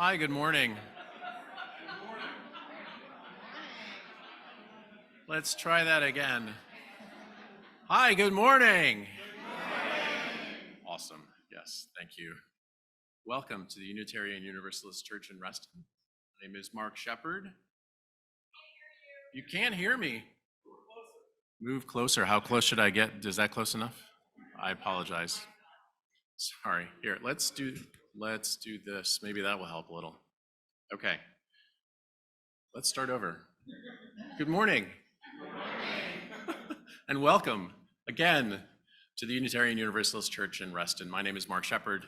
Hi, good morning. Let's try that again. Hi, good morning. Awesome. Yes, thank you. Welcome to the Unitarian Universalist Church in Reston. My name is Mark Sheppard. You can't hear me. Move closer. How close should I get? Is that close enough? I apologize. Sorry. Here, let's do this. Maybe that will help a little. Okay. Let's start over. Good morning. And welcome again to the Unitarian Universalist Church in Reston. My name is Mark Sheppard.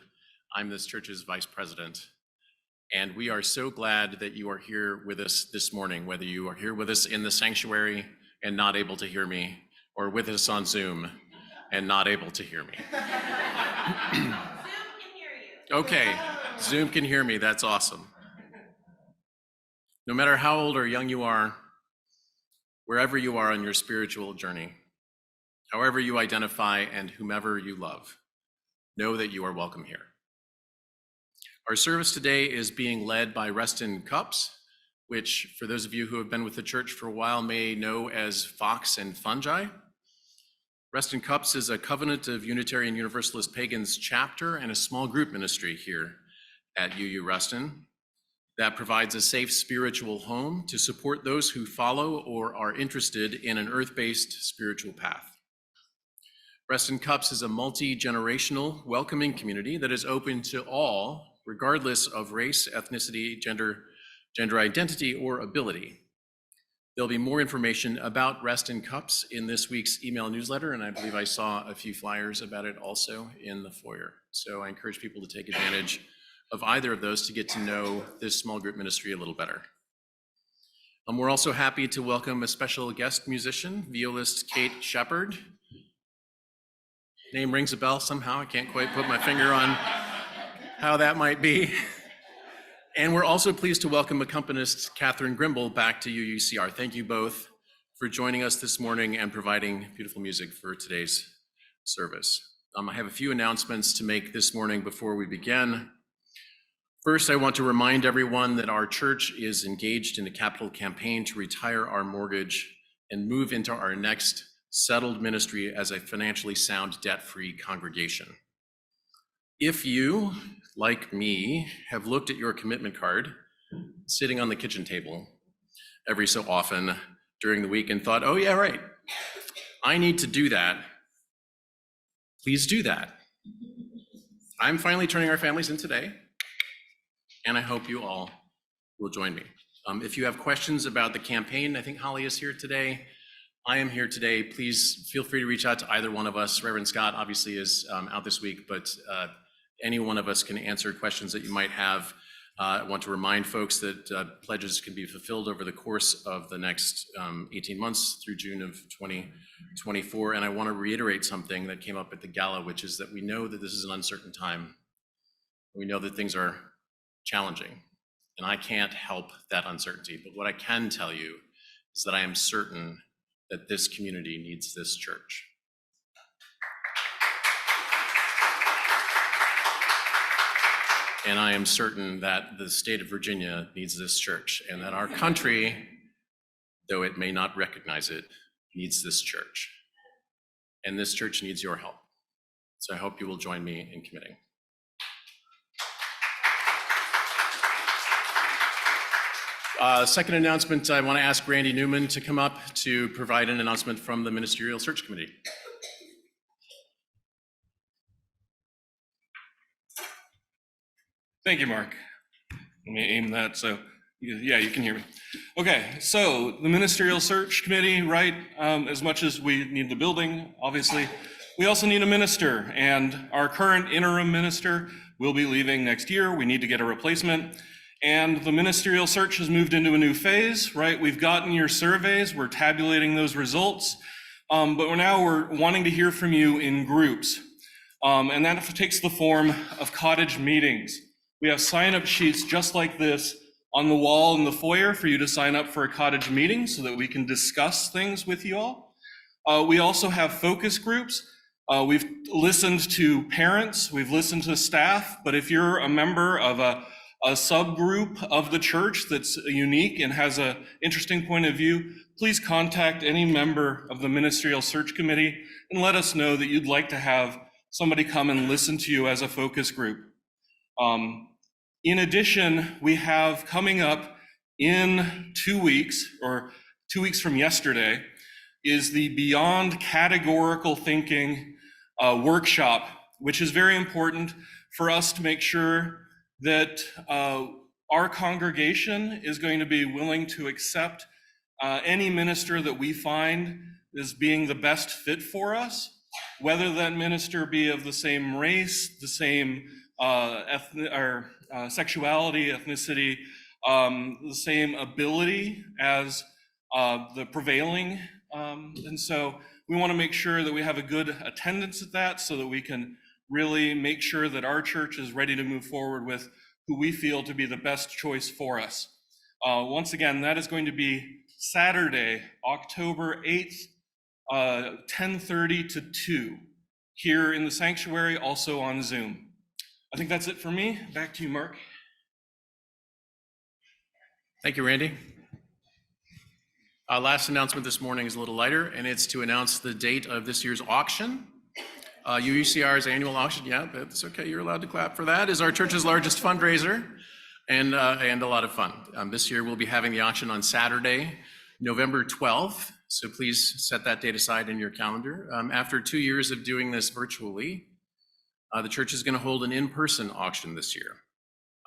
I'm this church's vice president. And we are so glad that you are here with us this morning, whether you are here with us in the sanctuary and not able to hear me, or with us on Zoom and not able to hear me. Zoom can hear you. Okay, Zoom can hear me. That's awesome. No matter how old or young you are, wherever you are on your spiritual journey, however you identify and whomever you love, know that you are welcome here. Our service today is being led by Reston CUUPS, which for those of you who have been with the church for a while may know as Fox and Fungi. Reston CUUPS is a Covenant of Unitarian Universalist Pagans chapter and a small group ministry here at UU Reston that provides a safe spiritual home to support those who follow or are interested in an earth-based spiritual path. Reston CUUPS is a multi-generational, welcoming community that is open to all, regardless of race, ethnicity, gender identity, or ability. There'll be more information about Reston CUUPS in this week's email newsletter, and I believe I saw a few flyers about it also in the foyer. So I encourage people to take advantage of either of those to get to know this small group ministry a little better. We're also happy to welcome a special guest musician, violist Kate Sheppard. Name rings a bell somehow. I can't quite put my finger on how that might be. And we're also pleased to welcome accompanist Catherine Grimble back to UUCR. Thank you both for joining us this morning and providing beautiful music for today's service. I have a few announcements to make this morning before we begin. First, I want to remind everyone that our church is engaged in a capital campaign to retire our mortgage and move into our next settled ministry as a financially sound, debt-free congregation. If you, like me, have looked at your commitment card sitting on the kitchen table every so often during the week and thought, oh yeah, right, I need to do that, please do that. I'm finally turning our families in today, and I hope you all will join me. If you have questions about the campaign, I think Holly is here today. I am here today. Please feel free to reach out to either one of us. Reverend Scott obviously is out this week, but any one of us can answer questions that you might have. I want to remind folks that pledges can be fulfilled over the course of the next 18 months through June of 2024. And I want to reiterate something that came up at the gala, which is that we know that this is an uncertain time. We know that things are challenging, and I can't help that uncertainty. But what I can tell you is that I am certain that this community needs this church. And I am certain that the state of Virginia needs this church, and that our country, though it may not recognize it, needs this church. And this church needs your help. So I hope you will join me in committing. Second announcement, I want to ask Randy Newman to come up to provide an announcement from the Ministerial Search Committee. Thank you, Mark. Let me aim that so, yeah, you can hear me. Okay, so the Ministerial Search Committee, right, as much as we need the building, obviously, we also need a minister, and our current interim minister will be leaving next year. We need to get a replacement. And the ministerial search has moved into a new phase, right? We've gotten your surveys, we're tabulating those results, but we're wanting to hear from you in groups. And that takes the form of cottage meetings. We have sign-up sheets just like this on the wall in the foyer for you to sign up for a cottage meeting so that we can discuss things with you all. We also have focus groups. We've listened to parents, we've listened to staff, but if you're a member of a a subgroup of the church that's unique and has an interesting point of view, please contact any member of the Ministerial Search Committee and let us know that you'd like to have somebody come and listen to you as a focus group. In addition, we have coming up in 2 weeks, or 2 weeks from yesterday, is the Beyond Categorical Thinking workshop, which is very important for us to make sure that our congregation is going to be willing to accept any minister that we find as being the best fit for us, whether that minister be of the same race, the same sexuality, ethnicity, the same ability as the prevailing. And so we want to make sure that we have a good attendance at that so that we can really make sure that our church is ready to move forward with who we feel to be the best choice for us. Once again, that is going to be Saturday, October 8th, 10:30 to 2, here in the sanctuary, also on Zoom. I think that's it for me. Back to you, Mark. Thank you, Randy. Last announcement this morning is a little lighter, and it's to announce the date of this year's auction. UUCR's annual auction, yeah, that's okay, you're allowed to clap for that, is our church's largest fundraiser and a lot of fun. This year we'll be having the auction on Saturday, November 12th, so please set that date aside in your calendar. After 2 years of doing this virtually, the church is going to hold an in-person auction this year.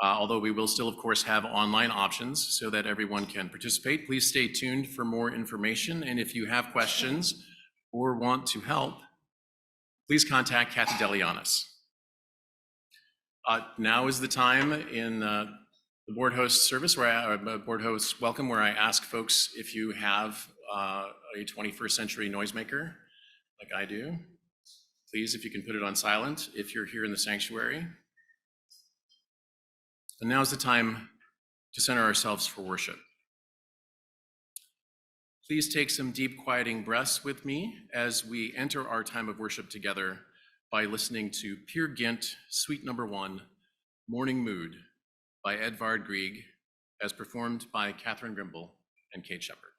Although we will still, of course, have online options so that everyone can participate. Please stay tuned for more information, and if you have questions or want to help, please contact Kathy Delianis. Now is the time in the board host service, board host welcome, where I ask folks if you have a 21st century noisemaker like I do. Please, if you can put it on silent if you're here in the sanctuary. And now's the time to center ourselves for worship. Please take some deep quieting breaths with me as we enter our time of worship together by listening to Peer Gynt, Suite Number 1, Morning Mood by Edvard Grieg, as performed by Catherine Grimble and Kate Sheppard.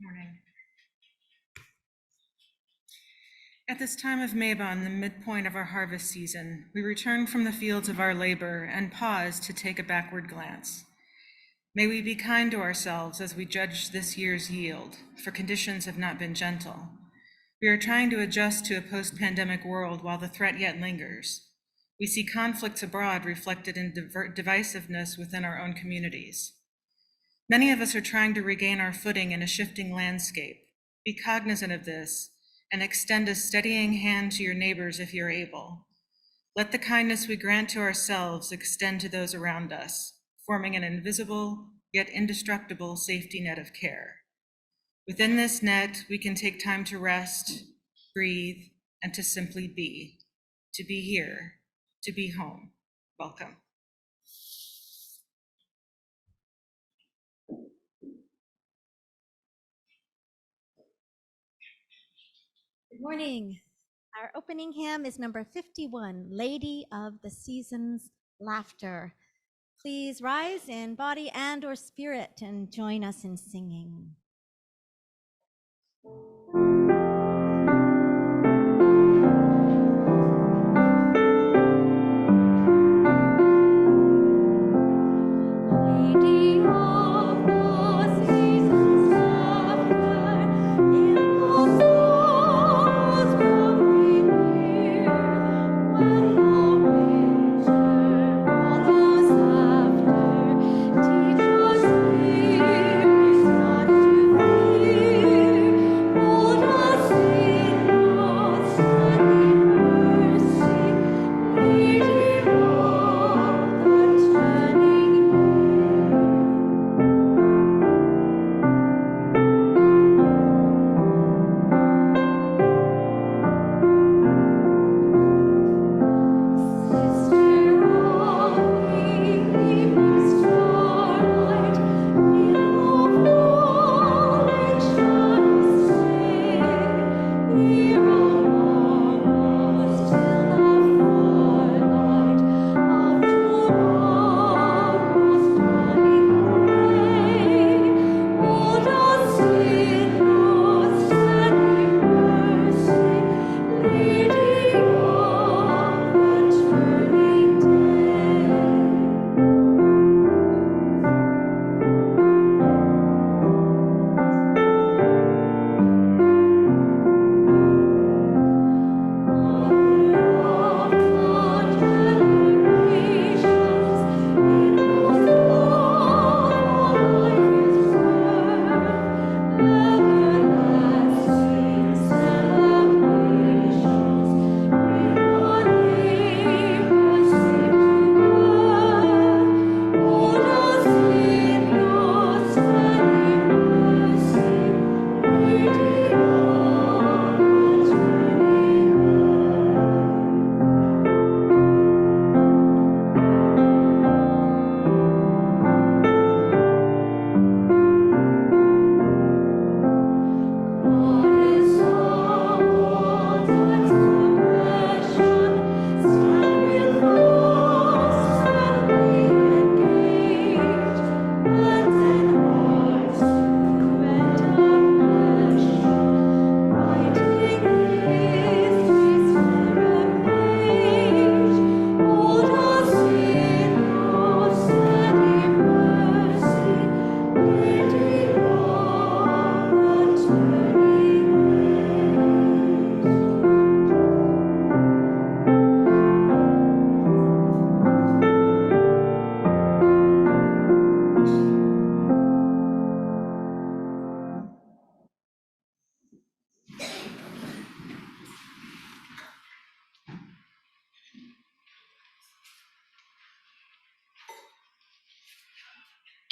Morning. At this time of Mabon, the midpoint of our harvest season, we return from the fields of our labor and pause to take a backward glance. May we be kind to ourselves as we judge this year's yield, for conditions have not been gentle. We are trying to adjust to a post-pandemic world while the threat yet lingers. We see conflicts abroad reflected in divisiveness within our own communities. Many of us are trying to regain our footing in a shifting landscape. Be cognizant of this and extend a steadying hand to your neighbors if you're able. Let the kindness we grant to ourselves extend to those around us, forming an invisible yet indestructible safety net of care. Within this net, we can take time to rest, breathe, and to simply be. To be here, to be home. Welcome. Good morning. Our opening hymn is number 51, Lady of the Seasons, Laughter. Please rise in body and or spirit and join us in singing. Lady of the seasons, laughter in the sorrows from near. When the winter follows after, teach us here is not to fear. Hold us in your sunny mercy, Lady of the turning year.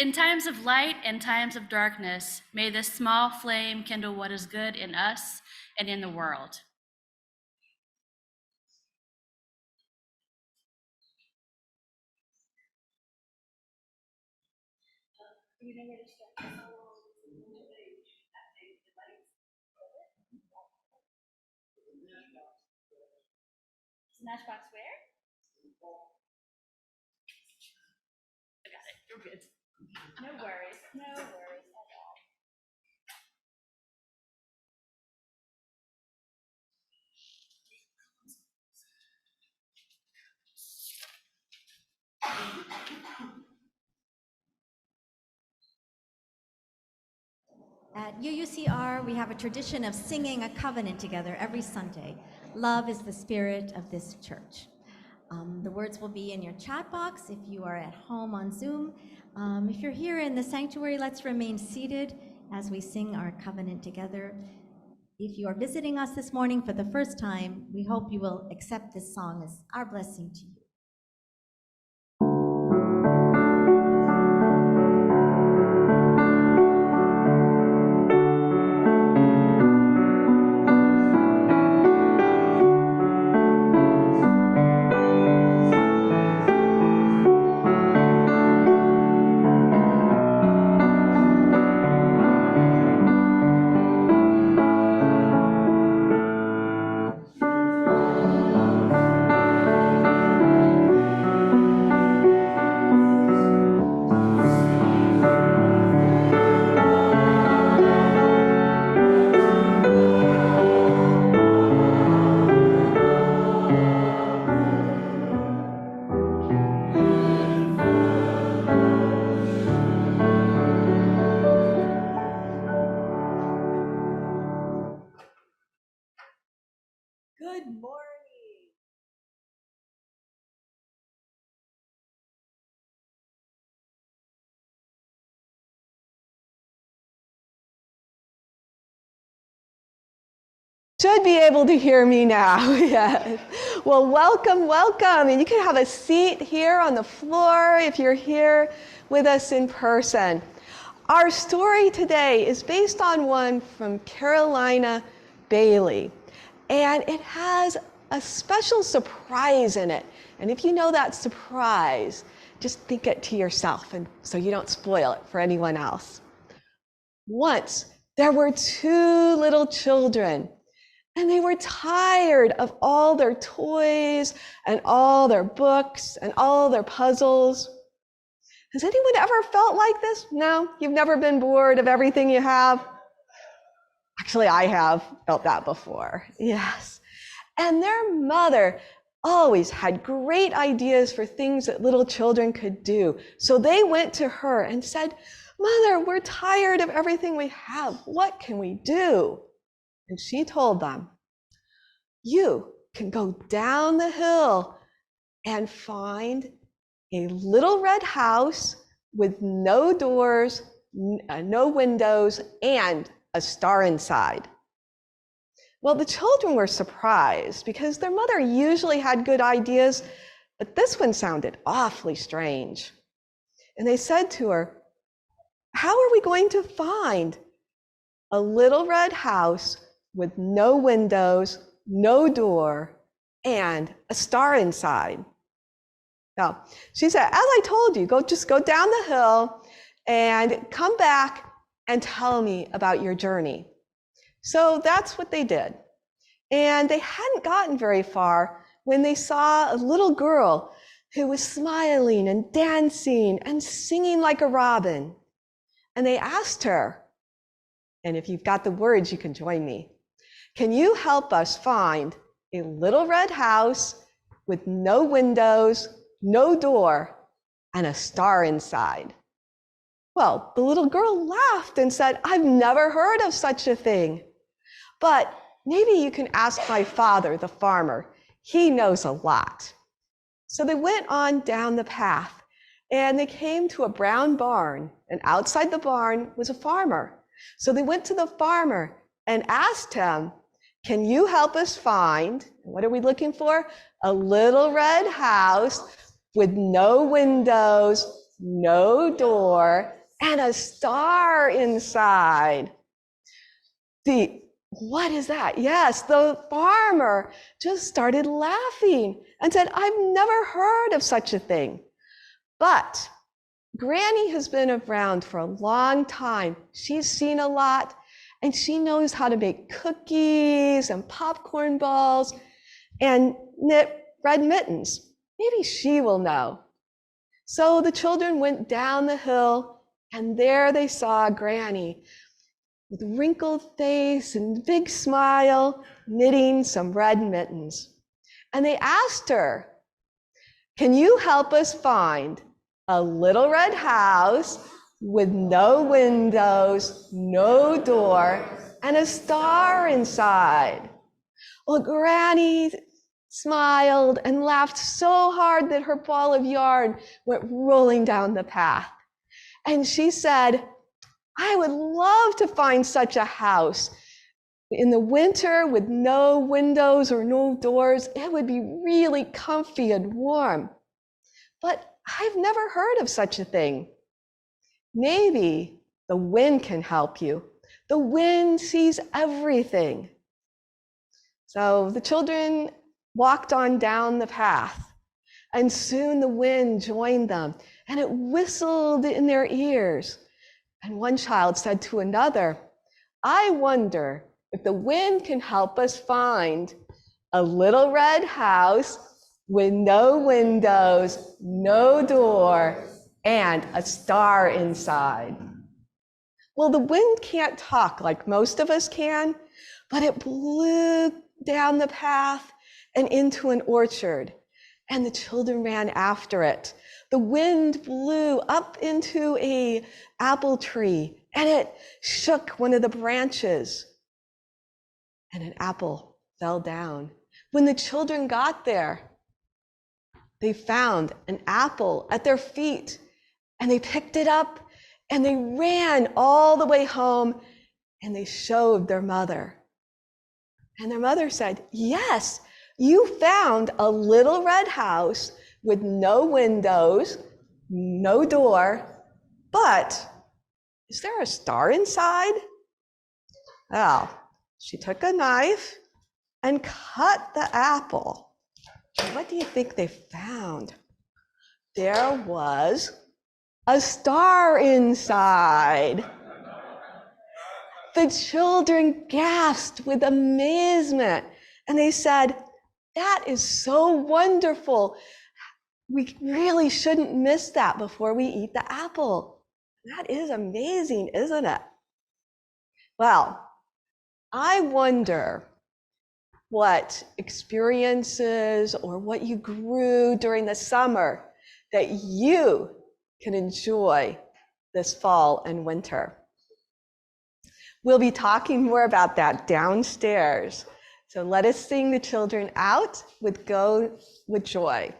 In times of light and times of darkness, may this small flame kindle what is good in us and in the world. Matchbox where? I got it. You're good. No worries. No worries at all. At UUCR, we have a tradition of singing a covenant together every Sunday. Love is the spirit of this church. The words will be in your chat box if you are at home on Zoom. If you're here in the sanctuary, let's remain seated as we sing our covenant together. If you are visiting us this morning for the first time, we hope you will accept this song as our blessing to you. Good morning. Should be able to hear me now. Yes. Well, welcome, welcome. And you can have a seat here on the floor if you're here with us in person. Our story today is based on one from Carolina Bailey, and it has a special surprise in it. And if you know that surprise, just think it to yourself, and so you don't spoil it for anyone else. Once there were two little children, and they were tired of all their toys and all their books and all their puzzles. Has anyone ever felt like this? No? You've never been bored of everything you have? Actually, I have felt that before. Yes. And their mother always had great ideas for things that little children could do. So they went to her and said, "Mother, we're tired of everything we have. What can we do?" And she told them, "You can go down the hill and find a little red house with no doors, no windows, and a star inside." Well, the children were surprised because their mother usually had good ideas, but this one sounded awfully strange. And they said to her, "How are we going to find a little red house with no windows, no door, and a star inside?" Now, she said, "As I told you, just go down the hill and come back and tell me about your journey." So that's what they did. And they hadn't gotten very far when they saw a little girl who was smiling and dancing and singing like a robin. And they asked her, and if you've got the words, you can join me, "Can you help us find a little red house with no windows, no door, and a star inside?" Well, the little girl laughed and said, "I've never heard of such a thing, but maybe you can ask my father, the farmer. He knows a lot." So they went on down the path, and they came to a brown barn, and outside the barn was a farmer. So they went to the farmer and asked him, "Can you help us find," what are we looking for? "A little red house with no windows, no door, and a star inside. What is that? Yes, the farmer just started laughing and said, I've never heard of such a thing. But Granny has been around for a long time. She's seen a lot, and she knows how to make cookies and popcorn balls and knit red mittens. Maybe she will know. So the children went down the hill, and there they saw Granny with wrinkled face and big smile, knitting some red mittens. And they asked her, can you help us find a little red house with no windows, no door, and a star inside? Well, Granny smiled and laughed so hard that her ball of yarn went rolling down the path. And she said, I would love to find such a house. In the winter with no windows or no doors, it would be really comfy and warm. But I've never heard of such a thing. Maybe the wind can help you. The wind sees everything. So the children walked on down the path, and soon the wind joined them, and it whistled in their ears. And one child said to another, I wonder if the wind can help us find a little red house with no windows, no door, and a star inside. Well, the wind can't talk like most of us can, but it blew down the path and into an orchard, and the children ran after it. The wind blew up into an apple tree, and it shook one of the branches, and an apple fell down. When the children got there, they found an apple at their feet, and they picked it up, and they ran all the way home, and they showed their mother. And their mother said, yes, you found a little red house with no windows, no door, but is there a star inside? Well, she took a knife and cut the apple. And what do you think they found? There was a star inside. The children gasped with amazement, and they said, that is so wonderful. We really shouldn't miss that before we eat the apple. That is amazing, isn't it? Well, I wonder what experiences or what you grew during the summer that you can enjoy this fall and winter. We'll be talking more about that downstairs. So let us sing the children out with Go with Joy.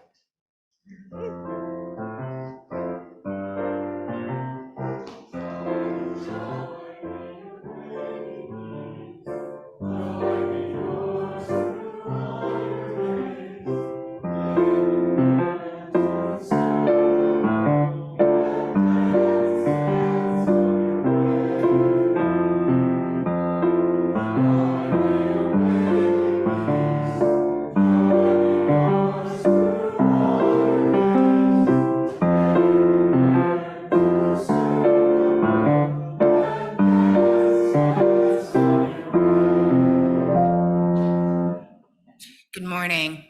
Good morning.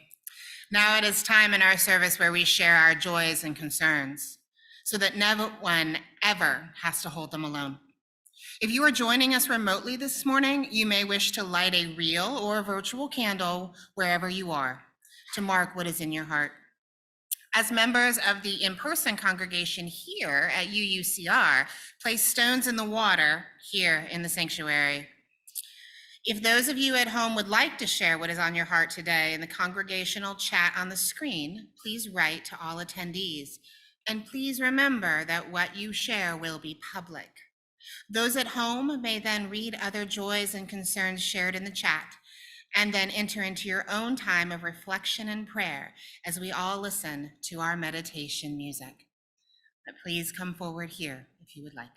Now it is time in our service where we share our joys and concerns so that no one ever has to hold them alone. If you are joining us remotely this morning, you may wish to light a real or a virtual candle wherever you are to mark what is in your heart. As members of the in-person congregation here at UUCR, place stones in the water here in the sanctuary. If those of you at home would like to share what is on your heart today in the congregational chat on the screen, please write to all attendees. And please remember that what you share will be public. Those at home may then read other joys and concerns shared in the chat, and then enter into your own time of reflection and prayer as we all listen to our meditation music. but please come forward here if you would like.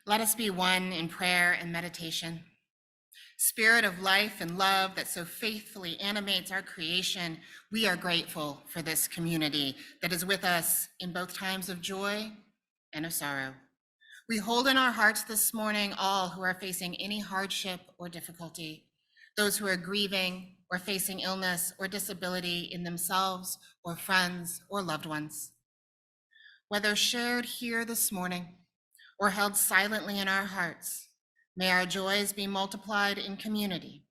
Let us be one in prayer and meditation. Spirit of life and love that so faithfully animates our creation, we are grateful for this community that is with us in both times of joy and of sorrow. We hold in our hearts this morning all who are facing any hardship or difficulty, those who are grieving or facing illness or disability in themselves or friends or loved ones. Whether shared here this morning or held silently in our hearts, may our joys be multiplied in community,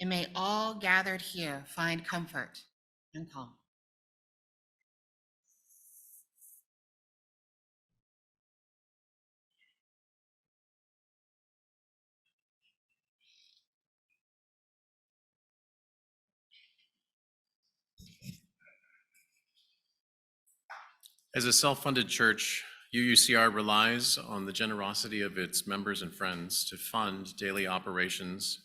and may all gathered here find comfort and calm. As a self-funded church, UUCR relies on the generosity of its members and friends to fund daily operations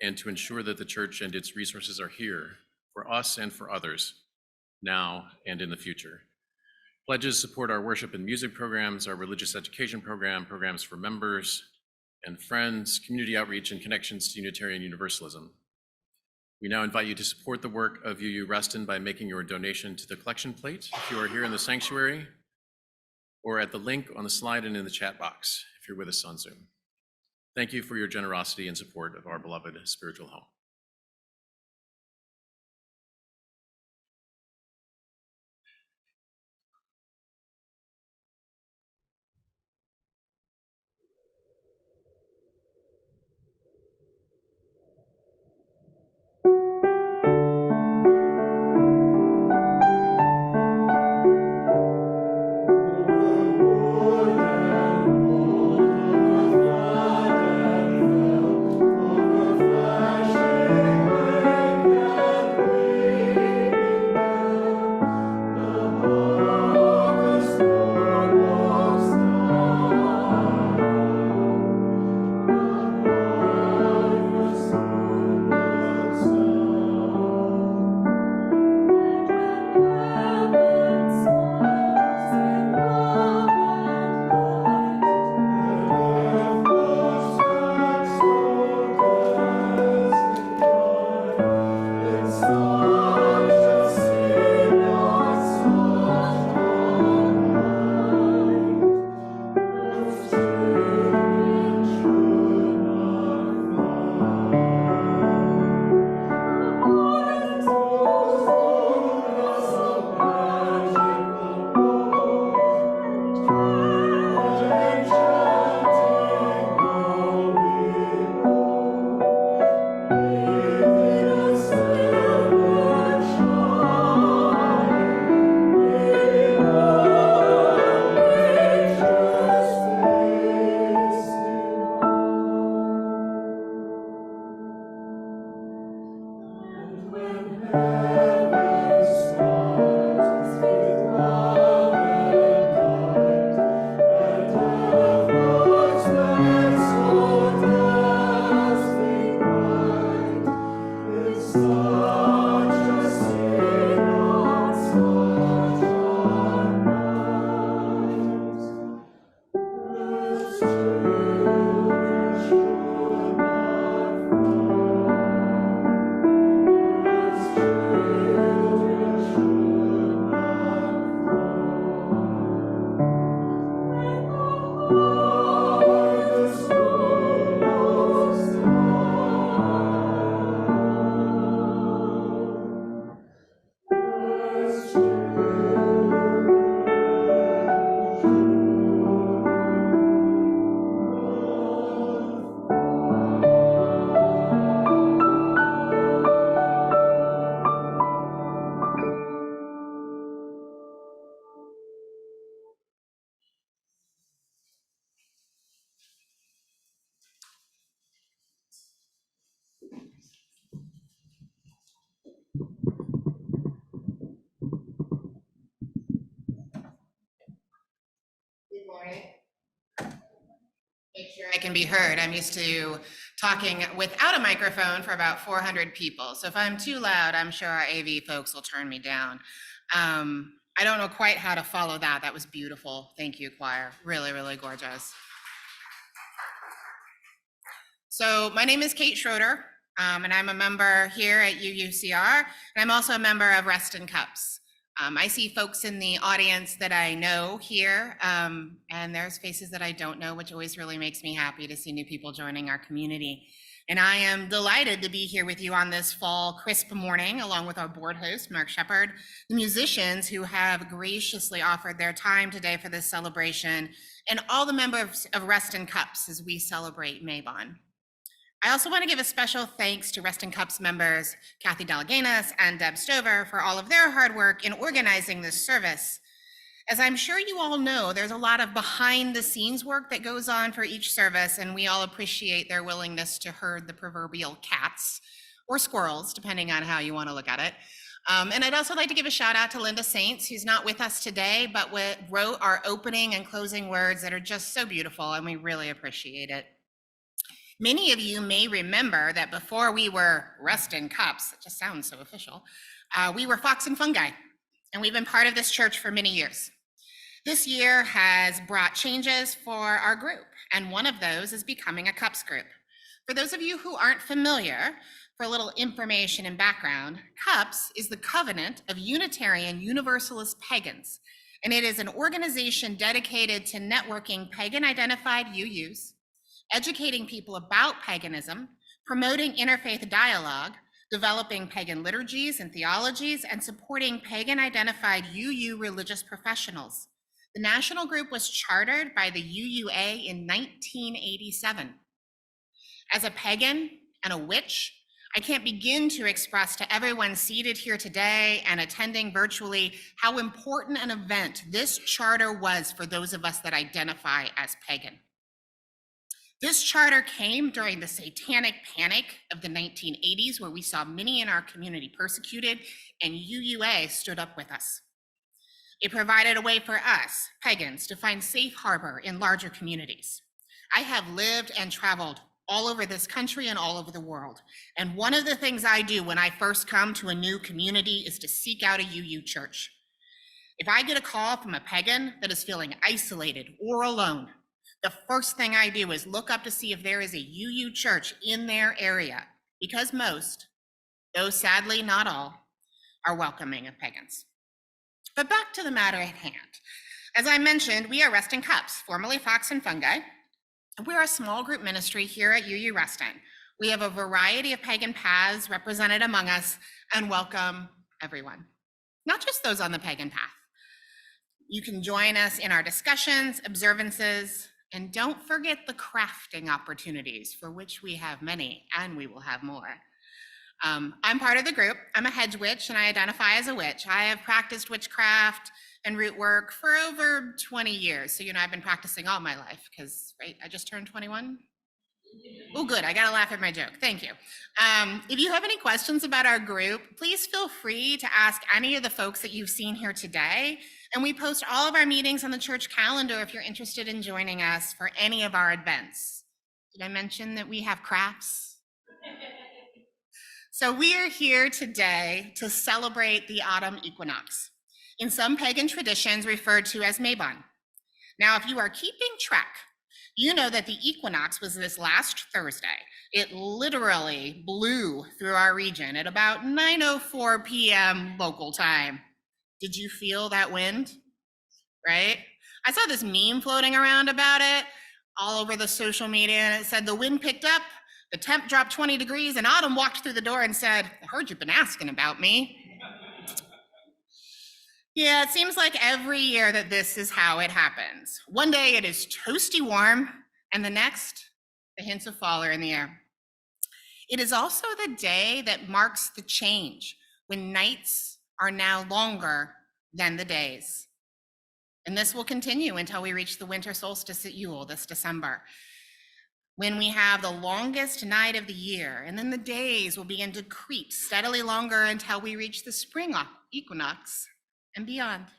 and to ensure that the church and its resources are here for us and for others, now and in the future. Pledges support our worship and music programs, our religious education program, programs for members and friends, community outreach, and connections to Unitarian Universalism. We now invite you to support the work of UU Reston by making your donation to the collection plate if you are here in the sanctuary, or at the link on the slide and in the chat box if you're with us on Zoom. Thank you for your generosity and support of our beloved spiritual home. Overflowing Good morning. Make sure I can be heard. I'm used to talking without a microphone for about 400 people. So if I'm too loud, I'm sure our AV folks will turn me down. I don't know quite how to follow that. That was beautiful. Thank you, choir. Really, really gorgeous. So my name is Kate Schroeder, and I'm a member here at UUCR, and I'm also a member of Reston CUUPS. I see folks in the audience that I know here, and there's faces that I don't know, which always really makes me happy to see new people joining our community. And I am delighted to be here with you on this fall crisp morning, along with our board host, Mark Sheppard, the musicians who have graciously offered their time today for this celebration, and all the members of Reston CUUPS as we celebrate Mabon. I also want to give a special thanks to Reston CUUPS members, Kathy Deleganis and Deb Stover, for all of their hard work in organizing this service. As I'm sure you all know, there's a lot of behind the scenes work that goes on for each service, and we all appreciate their willingness to herd the proverbial cats or squirrels, depending on how you want to look at it. And I'd also like to give a shout out to Linda Saints, who's not with us today, but wrote our opening and closing words that are just so beautiful, and we really appreciate it. Many of you may remember that before we were Reston CUUPS, it just sounds so official, we were Fox and Fungi, and we've been part of this church for many years. This year has brought changes for our group, and one of those is becoming a CUUPS group. For those of you who aren't familiar, for a little information and background, CUUPS is the Covenant of Unitarian Universalist Pagans, and it is an organization dedicated to networking pagan-identified UUs, educating people about paganism, promoting interfaith dialogue, developing pagan liturgies and theologies, and supporting pagan-identified UU religious professionals. The national group was chartered by the UUA in 1987. As a pagan and a witch, I can't begin to express to everyone seated here today and attending virtually how important an event this charter was for those of us that identify as pagan. This charter came during the satanic panic of the 1980s, where we saw many in our community persecuted, and UUA stood up with us. It provided a way for us, pagans, to find safe harbor in larger communities. I have lived and traveled all over this country and all over the world, and one of the things I do when I first come to a new community is to seek out a UU church. If I get a call from a pagan that is feeling isolated or alone, the first thing I do is look up to see if there is a UU church in their area, because most, though sadly not all, are welcoming of pagans. But back to the matter at hand. As I mentioned, we are Reston CUUPS, formerly Fox and Fungi. We're a small group ministry here at UU Reston. We have a variety of pagan paths represented among us and welcome everyone, not just those on the pagan path. You can join us in our discussions, observances, and don't forget the crafting opportunities, for which we have many, and we will have more. I'm part of the group. I'm a hedge witch, and I identify as a witch. I have practiced witchcraft and root work for over 20 years. So, I've been practicing all my life because, right, I just turned 21. Oh, good. I got to laugh at my joke. Thank you. If you have any questions about our group, please feel free to ask any of the folks that you've seen here today. And we post all of our meetings on the church calendar if you're interested in joining us for any of our events. Did I mention that we have crafts? So we are here today to celebrate the autumn equinox, in some pagan traditions referred to as Mabon. Now, if you are keeping track, you know that the equinox was this last Thursday. It literally blew through our region at about 9:04 p.m. local time. Did you feel that wind? Right? I saw this meme floating around about it all over the social media, and it said the wind picked up, the temp dropped 20 degrees, and Autumn walked through the door and said, "I heard you've been asking about me." Yeah, it seems like every year that this is how it happens. One day it is toasty warm, and the next, the hints of fall are in the air. It is also the day that marks the change, when nights are now longer than the days. And this will continue until we reach the winter solstice at Yule this December, when we have the longest night of the year, and then the days will begin to creep steadily longer until we reach the spring equinox and beyond.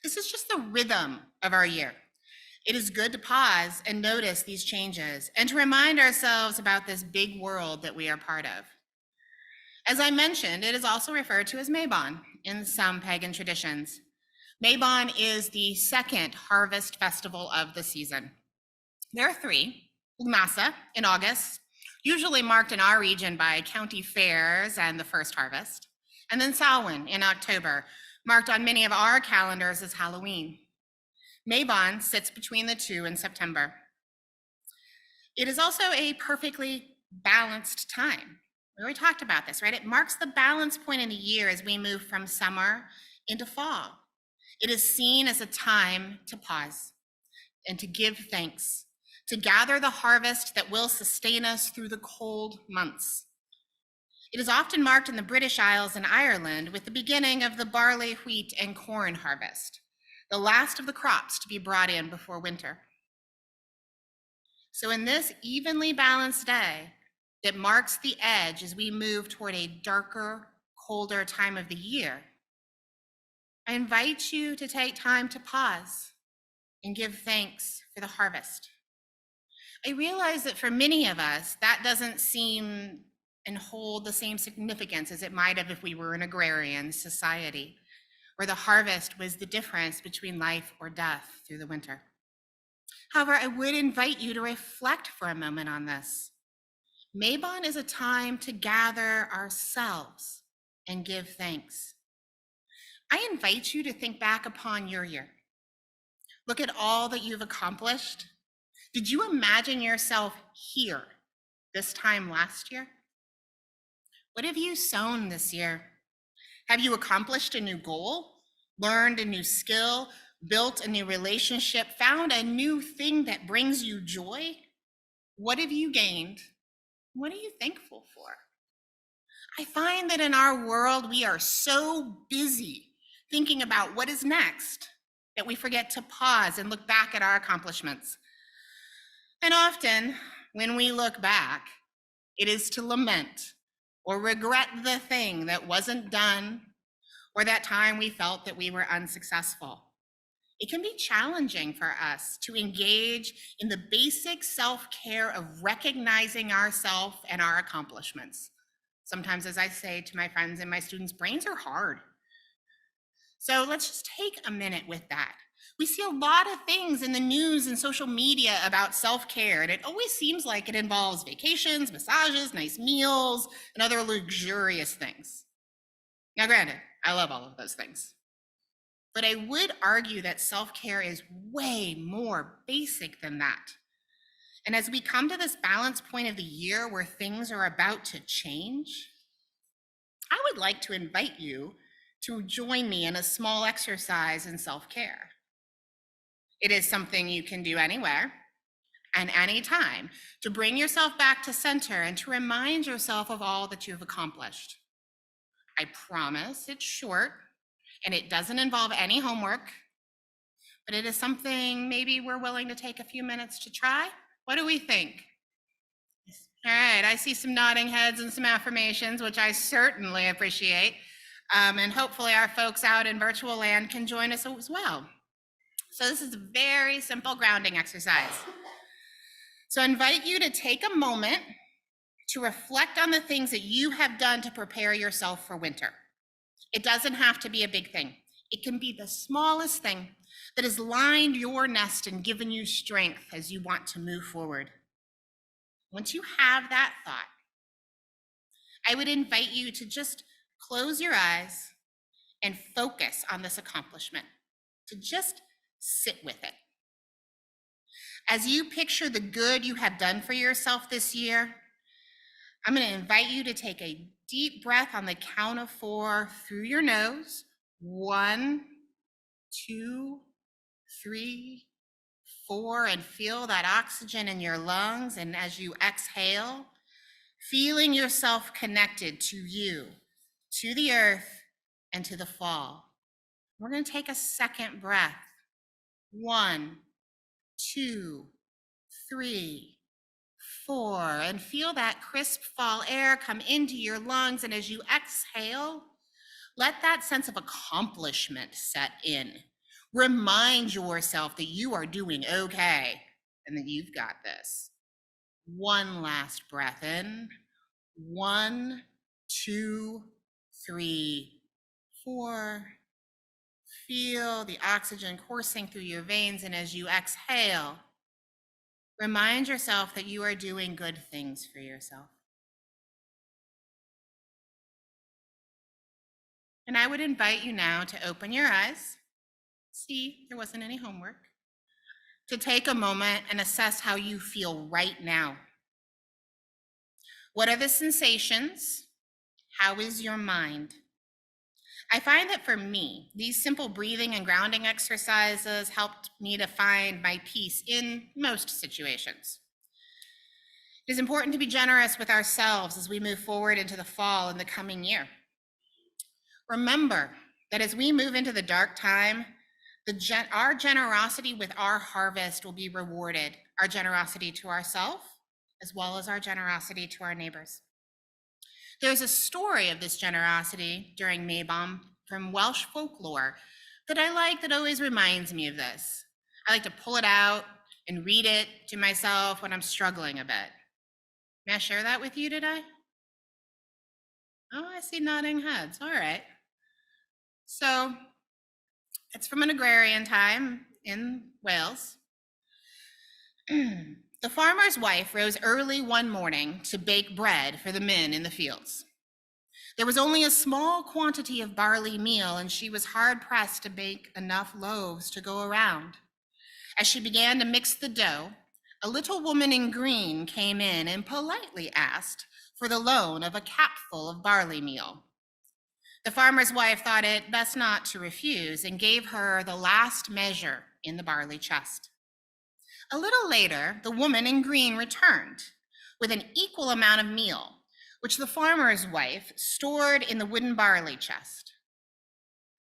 This is just the rhythm of our year. It is good to pause and notice these changes and to remind ourselves about this big world that we are part of. As I mentioned, it is also referred to as Mabon in some pagan traditions. Mabon is the second harvest festival of the season. There are three: Masa in August, usually marked in our region by county fairs and the first harvest, and then Samhain in October, marked on many of our calendars as Halloween. Mabon sits between the two in September. It is also a perfectly balanced time. We already talked about this, right? It marks the balance point in the year as we move from summer into fall. It is seen as a time to pause and to give thanks, to gather the harvest that will sustain us through the cold months. It is often marked in the British Isles and Ireland with the beginning of the barley, wheat, and corn harvest, the last of the crops to be brought in before winter. So in this evenly balanced day that marks the edge as we move toward a darker, colder time of the year, I invite you to take time to pause and give thanks for the harvest. I realize that for many of us, that doesn't seem and hold the same significance as it might have if we were an agrarian society, where the harvest was the difference between life or death through the winter. However, I would invite you to reflect for a moment on this. Mabon is a time to gather ourselves and give thanks. I invite you to think back upon your year. Look at all that you've accomplished. Did you imagine yourself here this time last year? What have you sown this year? Have you accomplished a new goal, learned a new skill, built a new relationship, found a new thing that brings you joy? What have you gained? What are you thankful for? I find that in our world, we are so busy thinking about what is next that we forget to pause and look back at our accomplishments. And often, when we look back, it is to lament or regret the thing that wasn't done, or that time we felt that we were unsuccessful. It can be challenging for us to engage in the basic self-care of recognizing ourselves and our accomplishments. Sometimes, as I say to my friends and my students, brains are hard. So let's just take a minute with that. We see a lot of things in the news and social media about self-care, and it always seems like it involves vacations, massages, nice meals, and other luxurious things. Now, granted, I love all of those things. But I would argue that self-care is way more basic than that. And as we come to this balance point of the year where things are about to change, I would like to invite you to join me in a small exercise in self-care. It is something you can do anywhere and anytime to bring yourself back to center and to remind yourself of all that you've accomplished. I promise it's short and it doesn't involve any homework, but it is something maybe we're willing to take a few minutes to try. What do we think? All right, I see some nodding heads and some affirmations, which I certainly appreciate. And hopefully our folks out in virtual land can join us as well. So this is a very simple grounding exercise. So I invite you to take a moment to reflect on the things that you have done to prepare yourself for winter. It doesn't have to be a big thing. It can be the smallest thing that has lined your nest and given you strength as you want to move forward. Once you have that thought, I would invite you to just close your eyes and focus on this accomplishment, to just Sit with it. As you picture the good you have done for yourself this year, I'm going to invite you to take a deep breath on the count of 4 through your nose. 1, 2, 3, 4, and feel that oxygen in your lungs. And as you exhale, feeling yourself connected to you, to the earth, and to the fall. We're going to take a second breath. 1, 2, 3, 4, and feel that crisp fall air come into your lungs. And as you exhale, let that sense of accomplishment set in. Remind yourself that you are doing okay and that you've got this. One last breath in. 1, 2, 3, 4. Feel the oxygen coursing through your veins, and as you exhale, remind yourself that you are doing good things for yourself. And I would invite you now to open your eyes. See, there wasn't any homework. To take a moment and assess how you feel right now. What are the sensations? How is your mind? I find that for me, these simple breathing and grounding exercises helped me to find my peace in most situations. It is important to be generous with ourselves as we move forward into the fall and the coming year. Remember that as we move into the dark time, our generosity with our harvest will be rewarded, our generosity to ourselves, as well as our generosity to our neighbors. There's a story of this generosity during Mabon from Welsh folklore that I like that always reminds me of this. I like to pull it out and read it to myself when I'm struggling a bit. May I share that with you today? Oh, I see nodding heads. All right. So it's from an agrarian time in Wales. The farmer's wife rose early one morning to bake bread for the men in the fields. There was only a small quantity of barley meal, and she was hard-pressed to bake enough loaves to go around. As she began to mix the dough, a little woman in green came in and politely asked for the loan of a capful of barley meal. The farmer's wife thought it best not to refuse and gave her the last measure in the barley chest. A little later, the woman in green returned with an equal amount of meal, which the farmer's wife stored in the wooden barley chest.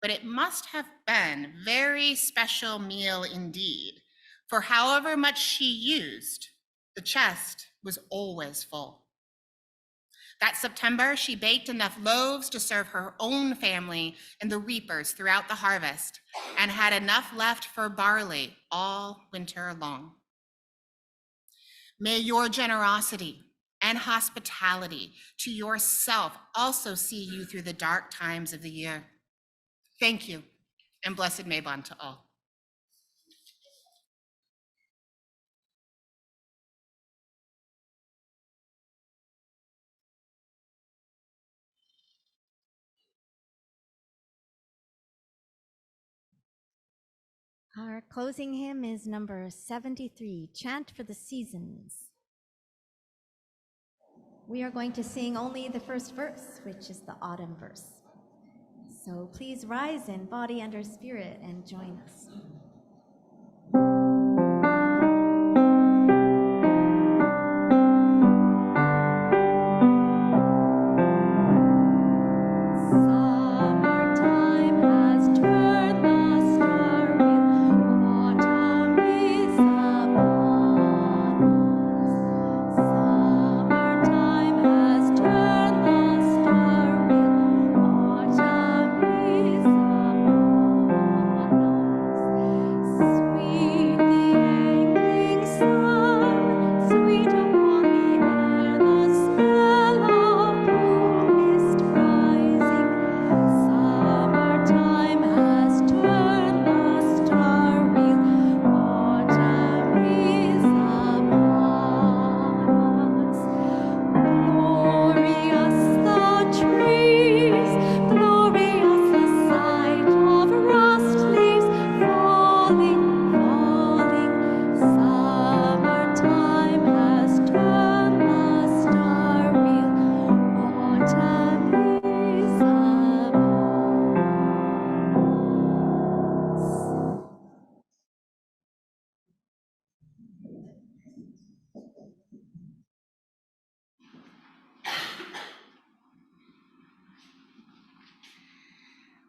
But it must have been very special meal indeed, for however much she used, the chest was always full. That September, she baked enough loaves to serve her own family and the reapers throughout the harvest, and had enough left for barley all winter long. May your generosity and hospitality to yourself also see you through the dark times of the year. Thank you, and blessed Mabon to all. Our closing hymn is number 73, Chant for the Seasons. We are going to sing only the first verse, which is the autumn verse. So please rise in body and spirit and join us. Summertime has turned the star wheel, autumn is upon us. Summertime has turned the star wheel, autumn is upon us.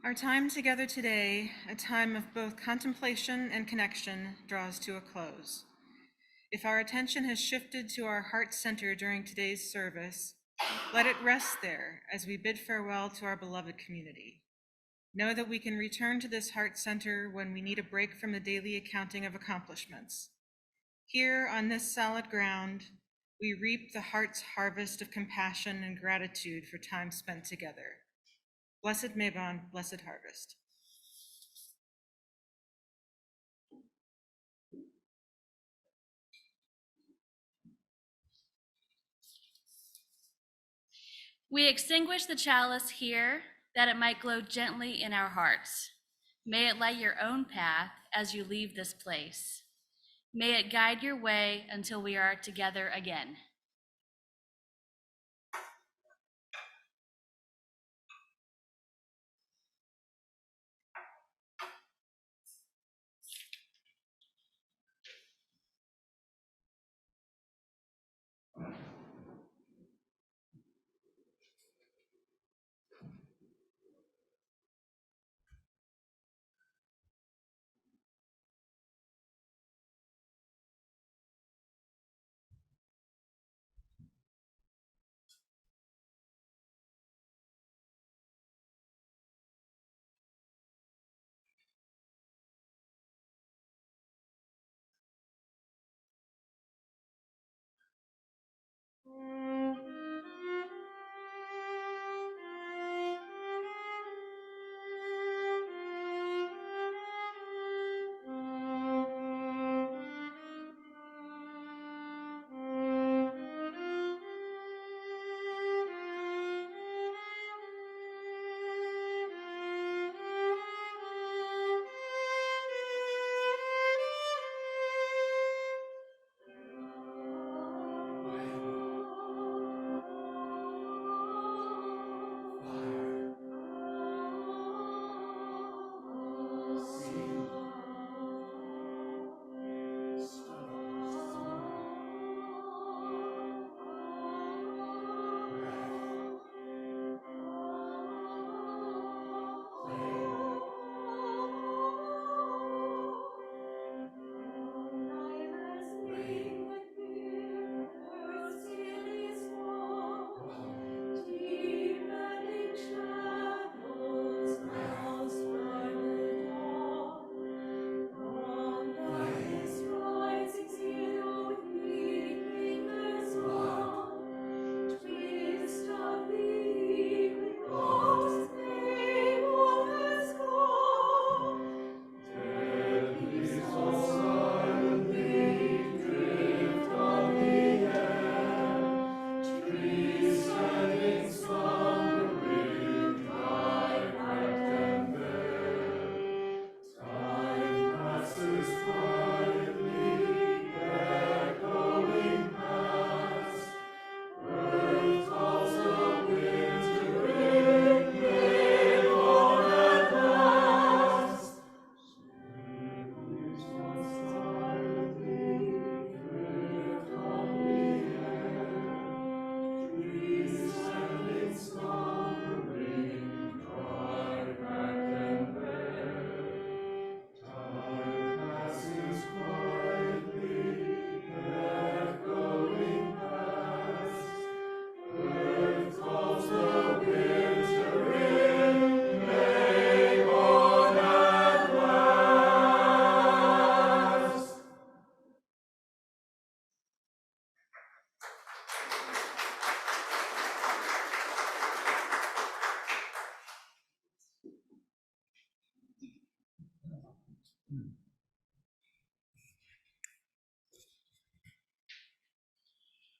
Our time together today, a time of both contemplation and connection, draws to a close. If our attention has shifted to our heart center during today's service, let it rest there as we bid farewell to our beloved community. Know that we can return to this heart center when we need a break from the daily accounting of accomplishments. Here on this solid ground, we reap the heart's harvest of compassion and gratitude for time spent together. Blessed Mabon, blessed harvest. We extinguish the chalice here that it might glow gently in our hearts. May it light your own path as you leave this place. May it guide your way until we are together again.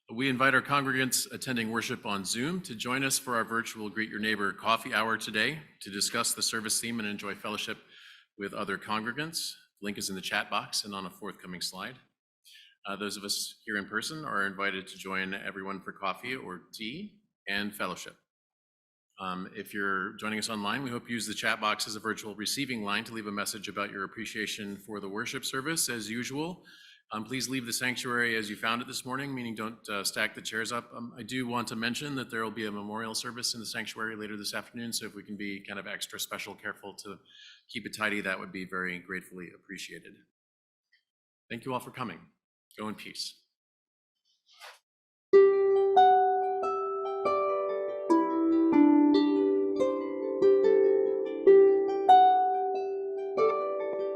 We invite our congregants attending worship on Zoom to join us for our virtual Greet Your Neighbor coffee hour today to discuss the service theme and enjoy fellowship with other congregants. Link is in the chat box and on a forthcoming slide. Those of us here in person are invited to join everyone for coffee or tea and fellowship. If you're joining us online, we hope you use the chat box as a virtual receiving line to leave a message about your appreciation for the worship service as usual. Please leave the sanctuary as you found it this morning, meaning don't stack the chairs up. I do want to mention that there will be a memorial service in the sanctuary later this afternoon, so if we can be kind of extra special careful to keep it tidy, that would be very gratefully appreciated. Thank you all for coming. Go in peace.